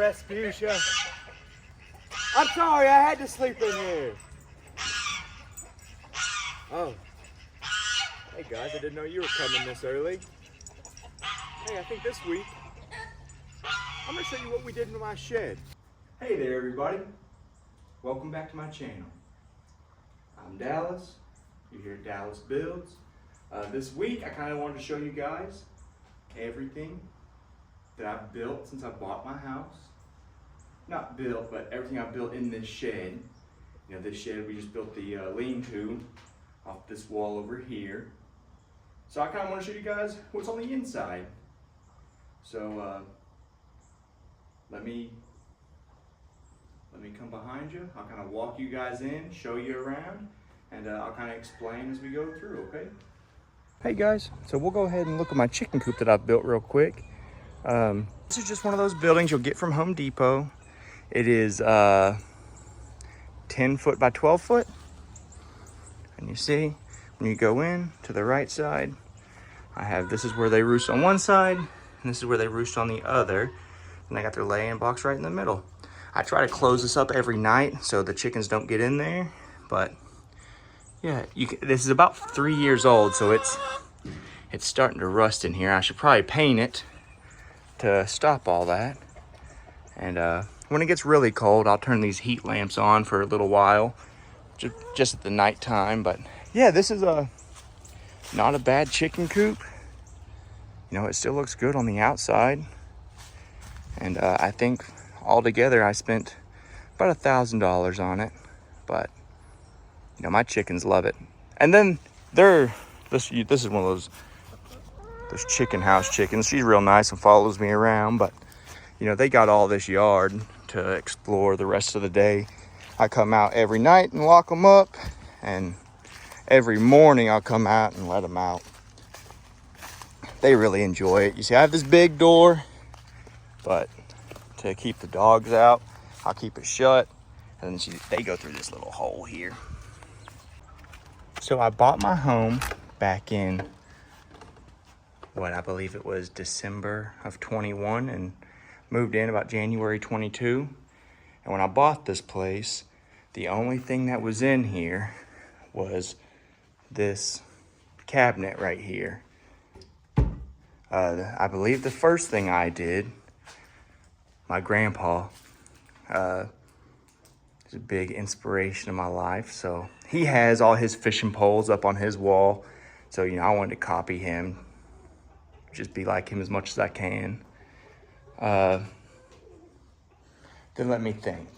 Respucia. I'm sorry, I had to sleep in here. Oh. Hey guys, I didn't know you were coming this early. Hey, I think this week, I'm gonna show you what we did in my shed. Hey there everybody. Welcome back to my channel. I'm Dallas. You're here at Dallas Builds. This week, I kind of wanted to show you guys everything that I've built since I bought my house. Not built, but everything I've built in this shed. You know, this shed, we just built the lean-to off this wall over here. So I kind of want to show you guys what's on the inside. So let me come behind you. I'll kind of walk you guys in, show you around, and I'll kind of explain as we go through, okay? Hey guys, so we'll go ahead and look at my chicken coop that I've built real quick. This is just one of those buildings you'll get from Home Depot. It is 10 foot by 12 foot. And you see, when you go in to the right side, this is where they roost on one side, and this is where they roost on the other. And they got their laying box right in the middle. I try to close this up every night so the chickens don't get in there, but yeah, this is about 3 years old, so it's starting to rust in here. I should probably paint it to stop all that. And when it gets really cold, I'll turn these heat lamps on for a little while, just at the night time. But yeah, this is not a bad chicken coop. You know, it still looks good on the outside. And I think altogether I spent about $1,000 on it, but you know, my chickens love it. And then this is one of those chicken house chickens. She's real nice and follows me around, but you know, they got all this yard to explore the rest of the day. I come out every night and lock them up, and every morning I'll come out and let them out. They really enjoy it. You see, I have this big door, but to keep the dogs out, I'll keep it shut, and then they go through this little hole here. So I bought my home back in, I believe it was December of 21, and moved in about January 22. And when I bought this place, the only thing that was in here was this cabinet right here. I believe the first thing I did, my grandpa is a big inspiration in my life. So he has all his fishing poles up on his wall. So, you know, I wanted to copy him, just be like him as much as I can. Then let me think.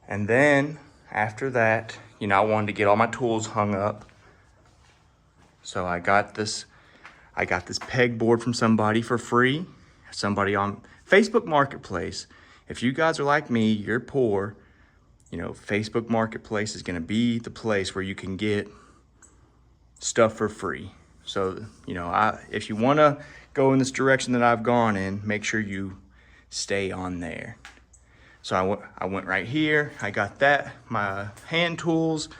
And then after that, you know, I wanted to get all my tools hung up. So I got this pegboard from somebody for free. Somebody on Facebook Marketplace. If you guys are like me, you're poor, you know, Facebook Marketplace is gonna be the place where you can get stuff for free. So, you know, if you wanna go in this direction that I've gone in, make sure you stay on there. So I went right here, I got my hand tools,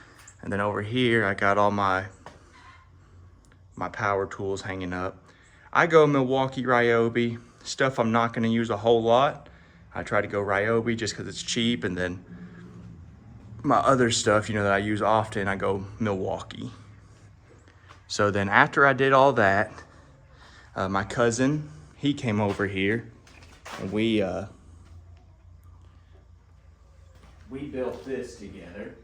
and then over here, I got all my power tools hanging up. I go Milwaukee Ryobi, stuff I'm not gonna use a whole lot. I try to go Ryobi just cause it's cheap, and then my other stuff, you know, that I use often, I go Milwaukee. So then after I did all that, my cousin, he came over here, and we built this together.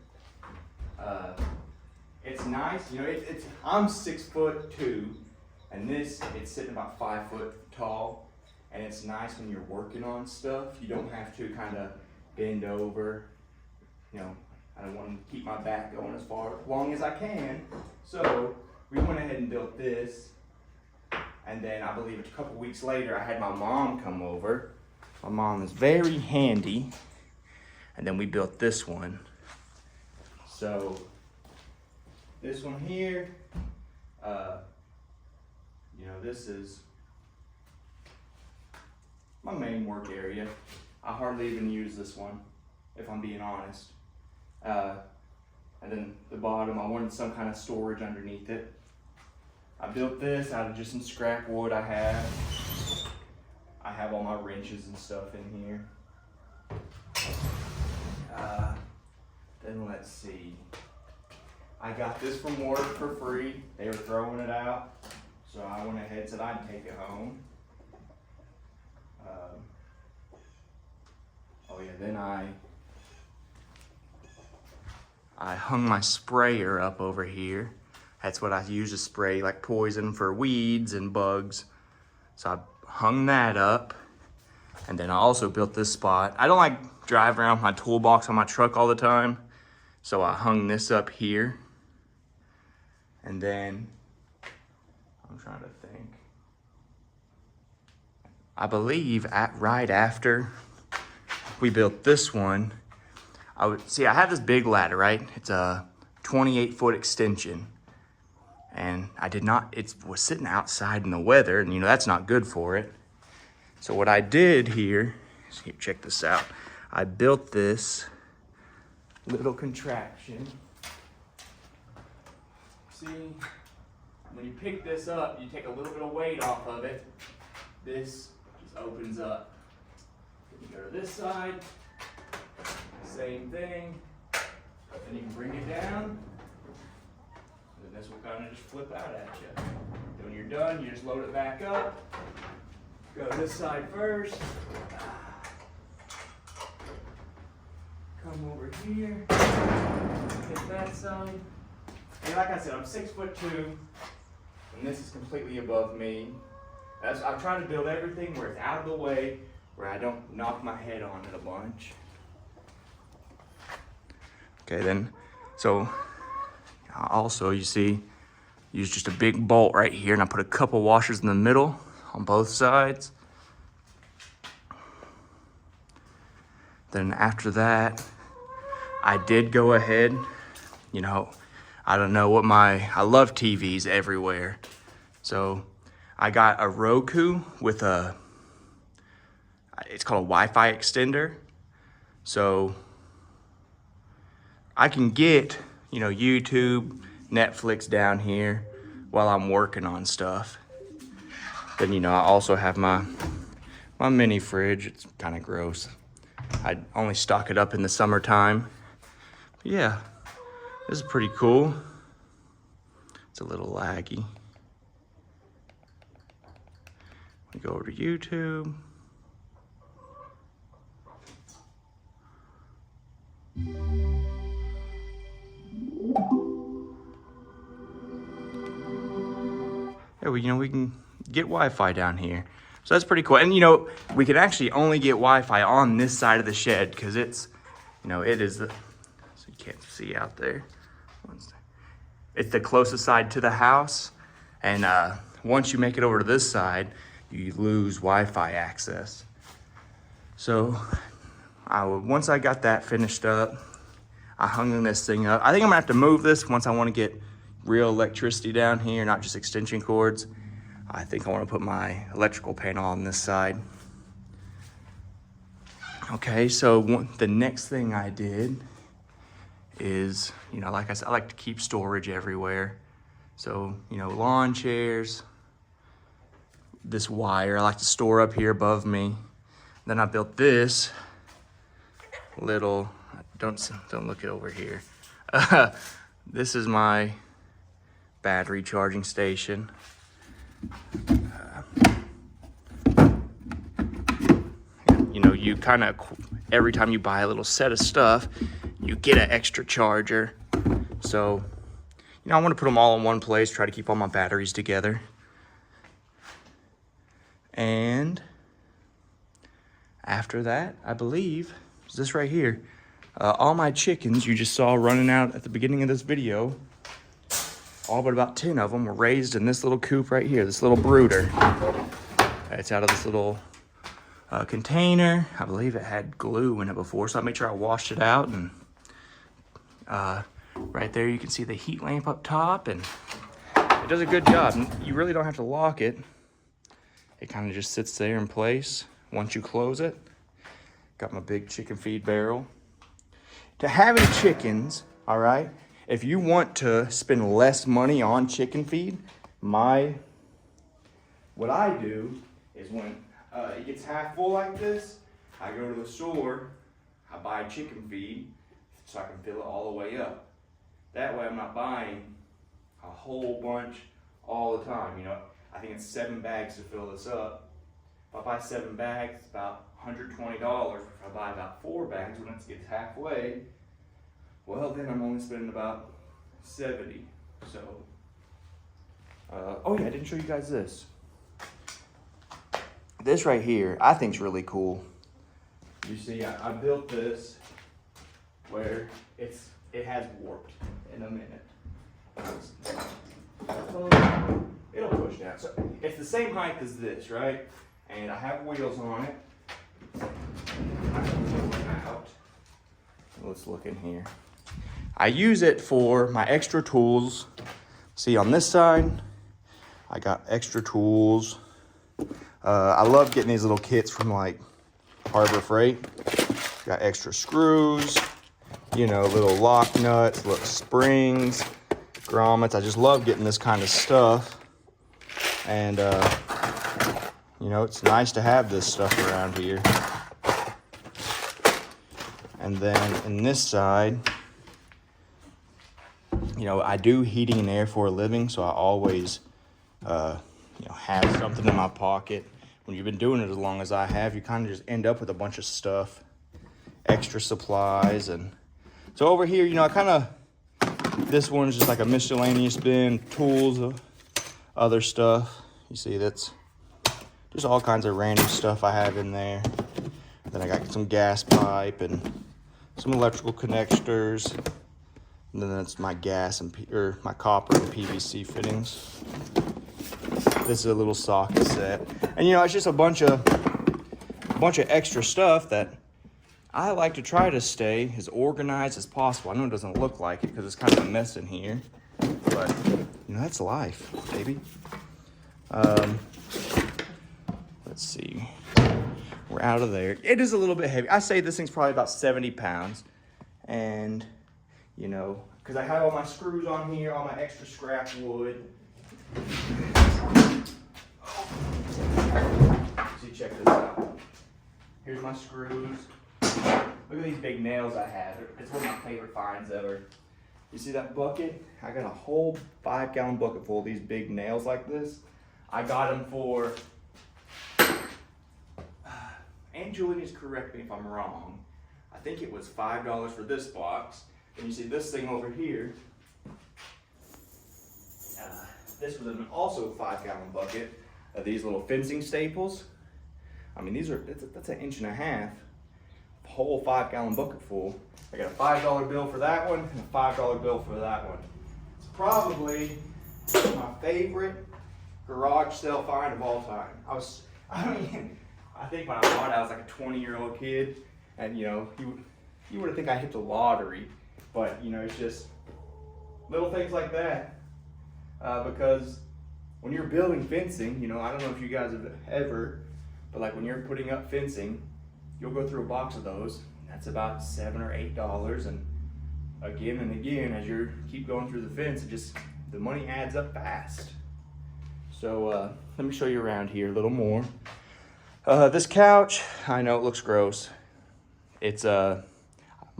It's nice, you know, I'm 6'2", and it's sitting about 5 foot tall, and it's nice when you're working on stuff. You don't have to kind of bend over. You know, I don't want to keep my back going as long as I can. So we went ahead and built this, and then I believe a couple weeks later, I had my mom come over. My mom is very handy, and then we built this one. So this one here, you know, this is my main work area. I hardly even use this one, if I'm being honest. And then the bottom, I wanted some kind of storage underneath it. I built this out of just some scrap wood I have. I have all my wrenches and stuff in here. let's see. I got this from work for free. They were throwing it out. So I went ahead and said I'd take it home. Oh yeah, then I hung my sprayer up over here. That's what I use to spray like poison for weeds and bugs. So I hung that up. And then I also built this spot. I don't like driving around with my toolbox on my truck all the time. So I hung this up here. And then, I'm trying to think. I believe right after we built this one, I have this big ladder, right? It's a 28-foot extension. And it was sitting outside in the weather, and that's not good for it. So what I did here, check this out. I built this little contraption. See, when you pick this up, you take a little bit of weight off of it. This just opens up. You go to this side, same thing. Then you can bring it down. And this will kind of just flip out at you. Then when you're done, you just load it back up. Go this side first. Come over here. Hit that side. And like I said, I'm 6'2", and this is completely above me. I'm trying to build everything where it's out of the way, where I don't knock my head on it a bunch. Okay, then, so also you see, use just a big bolt right here, and I put a couple washers in the middle on both sides. Then after that, I did go ahead, I don't know what I love TVs everywhere. So I got a Roku with it's called a Wi-Fi extender. So I can get, YouTube, Netflix down here while I'm working on stuff. Then, I also have my mini fridge. It's kind of gross. I only stock it up in the summertime. But yeah, this is pretty cool. It's a little laggy. We go over to YouTube. Yeah, we can get Wi-Fi down here. So that's pretty cool. And we can actually only get Wi-Fi on this side of the shed because it's, it is so you can't see out there. It's the closest side to the house. And once you make it over to this side, you lose Wi-Fi access. So once I got that finished up, I hung this thing up. I think I'm gonna have to move this once I wanna get real electricity down here, not just extension cords. I think I wanna put my electrical panel on this side. Okay, so the next thing I did is, like I said, I like to keep storage everywhere. So, lawn chairs, this wire I like to store up here above me. Then I built this little, don't look it over here. This is my battery charging station. You kind of, every time you buy a little set of stuff, you get an extra charger. So, I want to put them all in one place, try to keep all my batteries together. And after that, I believe, is this right here. All my chickens you just saw running out at the beginning of this video, all but about 10 of them were raised in this little coop right here, this little brooder. It's out of this little container. I believe it had glue in it before, so I made sure I washed it out. And right there you can see the heat lamp up top, and it does a good job. You really don't have to lock it. It kind of just sits there in place once you close it. Got my big chicken feed barrel. To having chickens, all right, if you want to spend less money on chicken feed, what I do is when it gets half full like this, I go to the store, I buy chicken feed, so I can fill it all the way up. That way I'm not buying a whole bunch all the time. You know, I think it's 7 bags to fill this up. If I buy 7 bags, it's about $120. If I buy about 4 bags, when it gets halfway, well, then I'm only spending about 70. So, oh yeah, I didn't show you guys this. This right here, I think is really cool. You see, I built this where it has warped in a minute. It'll push down. So it's the same height as this, right? And I have wheels on it. I can pull it out. Let's look in here. I use it for my extra tools. See, on this side, I got extra tools. I love getting these little kits from like Harbor Freight. Got extra screws, you know, little lock nuts, little springs, grommets. I just love getting this kind of stuff. And, you know, it's nice to have this stuff around here. And then in this side, you know, I do heating and air for a living, so I always, you know, have something in my pocket. When you've been doing it as long as I have, you kind of just end up with a bunch of stuff, extra supplies. And so over here, you know, I kind of, this one's just like a miscellaneous bin, tools, other stuff. You see, that's just all kinds of random stuff I have in there. Then I got some gas pipe and some electrical connectors. And then that's my gas and my copper and PVC fittings. This is a little socket set. And you know, it's just a bunch of extra stuff that I like to try to stay as organized as possible. I know it doesn't look like it because it's kind of a mess in here, but you know, that's life, baby. Let's see. We're out of there. It is a little bit heavy. I say this thing's probably about 70 pounds. And, you know, because I have all my screws on here, all my extra scrap wood. See, check this out. Here's my screws. Look at these big nails I have. It's one of my favorite finds ever. You see that bucket? I got a whole 5-gallon bucket full of these big nails like this. I got them for, and Julie needs to correct me if I'm wrong, I think it was $5 for this box. And you see this thing over here, this was also a 5-gallon bucket of these little fencing staples. I mean, that's 1.5 inches, a whole 5-gallon bucket full. I got a $5 bill for that one and a $5 bill for that one. It's probably my favorite garage sale find of all time. I think when I bought it, I was like a 20-year-old kid, and you know, you would think I hit the lottery, but you know, it's just little things like that. Because when you're building fencing, you know, I don't know if you guys have ever, but like when you're putting up fencing, you'll go through a box of those. That's about $7 or $8, and again, as you keep going through the fence, the money adds up fast. So let me show you around here a little more. This couch, I know it looks gross. It's my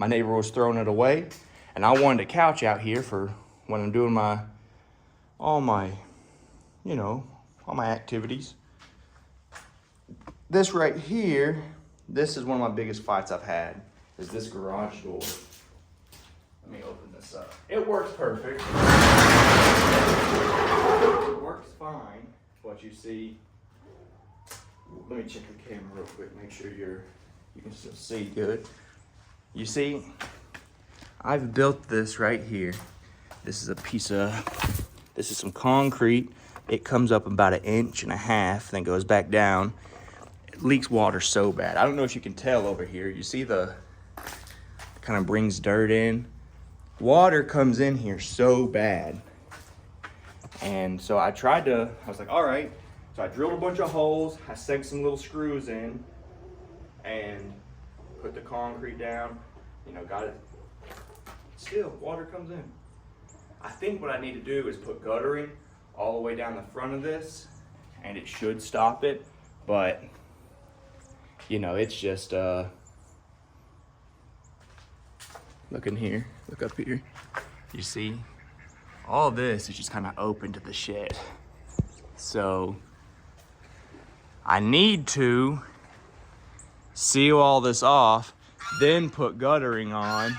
neighbor was throwing it away, and I wanted a couch out here for when I'm doing all my activities. This right here, this is one of my biggest fights I've had, is this garage door. Let me open this up. It works perfect. It works fine, but you see, let me check the camera real quick, make sure you can still see good. You see, I've built this right here. This is some concrete. It comes up about 1.5 inches, then goes back down. It leaks water so bad. I don't know if you can tell over here. You see kind of brings dirt in. Water comes in here so bad. And so I was like, all right. So I drilled a bunch of holes. I sank some little screws in and put the concrete down. You know, got it. Still, water comes in. I think what I need to do is put guttering all the way down the front of this, and it should stop it. But, you know, it's just, Look in here, look up here. You see, all this is just kind of open to the shed. So I need to seal all this off, then put guttering on,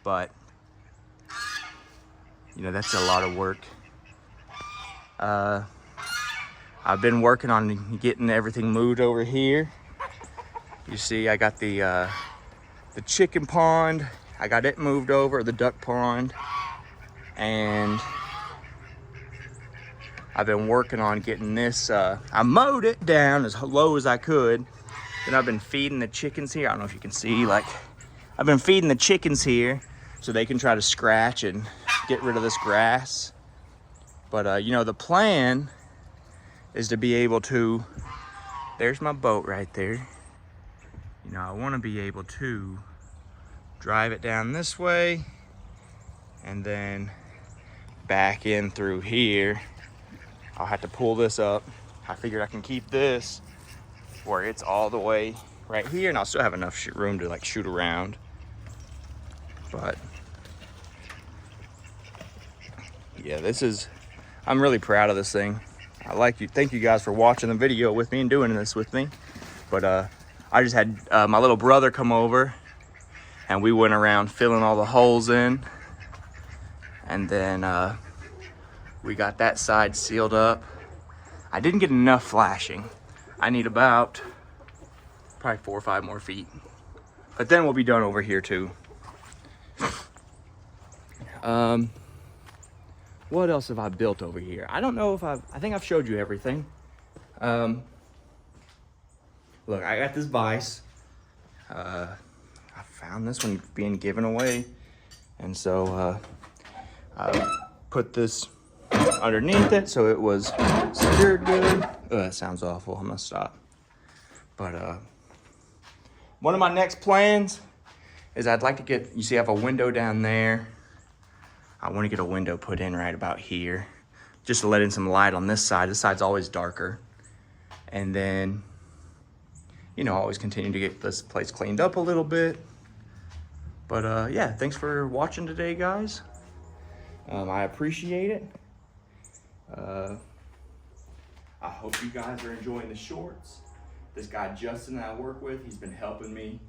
but you know, that's a lot of work. I've been working on getting everything moved over here. You see, I got the chicken pond. I got it moved over, the duck pond. And I've been working on getting this, I mowed it down as low as I could. Then I've been feeding the chickens here. I don't know if you can see, like, I've been feeding the chickens here so they can try to scratch and get rid of this grass. But, you know, the plan is to be able to, there's my boat right there. You know, I want to be able to drive it down this way and then back in through here. I'll have to pull this up. I figured I can keep this where it's all the way right here, and I'll still have enough room to like shoot around. But yeah, I'm really proud of this thing. Thank you guys for watching the video with me and doing this with me. But I just had my little brother come over and we went around filling all the holes in. And then we got that side sealed up. I didn't get enough flashing. I need about probably 4 or 5 more feet. But then we'll be done over here too. What else have I built over here? I don't know if I think I've showed you everything. Look, I got this vise. I found this one being given away. And so I put this underneath it so it was secured good. Oh, that sounds awful. I'm gonna stop. But one of my next plans is I'd like to get, you see I have a window down there. I want to get a window put in right about here, just to let in some light on this side. This side's always darker. And then, you know, always continue to get this place cleaned up a little bit. But yeah, thanks for watching today, guys. I appreciate it. I hope you guys are enjoying the shorts. This guy Justin that I work with, he's been helping me,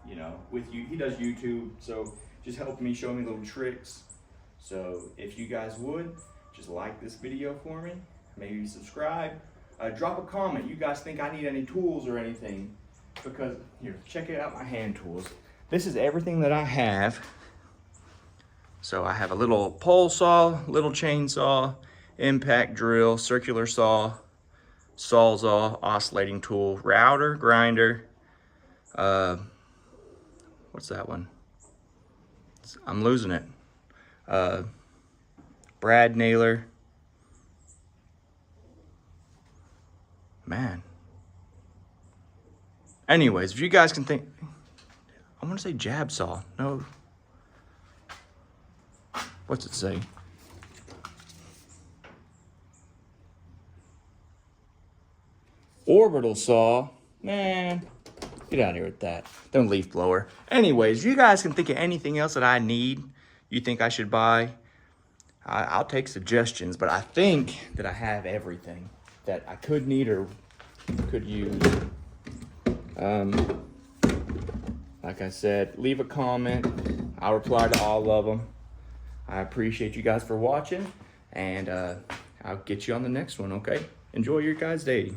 you know, with you. He does YouTube, so just helping me, show me little tricks. So if you guys would, just like this video for me, maybe subscribe, drop a comment. You guys think I need any tools or anything? Because here, check out my hand tools. This is everything that I have. So I have a little pole saw, little chainsaw, impact drill, circular saw, sawzall, oscillating tool, router, grinder. What's that one? I'm losing it. Brad nailer. Man. Anyways, if you guys can think, I want to say jab saw. No. What's it say? Orbital saw. Man, get out of here with that. Don't leaf blower. Anyways, if you guys can think of anything else that I need, you think I should buy, I'll take suggestions. But I think that I have everything that I could need or could use. Like I said, leave a comment. I'll reply to all of them. I appreciate you guys for watching, and I'll get you on the next one, okay? Enjoy your guys' day.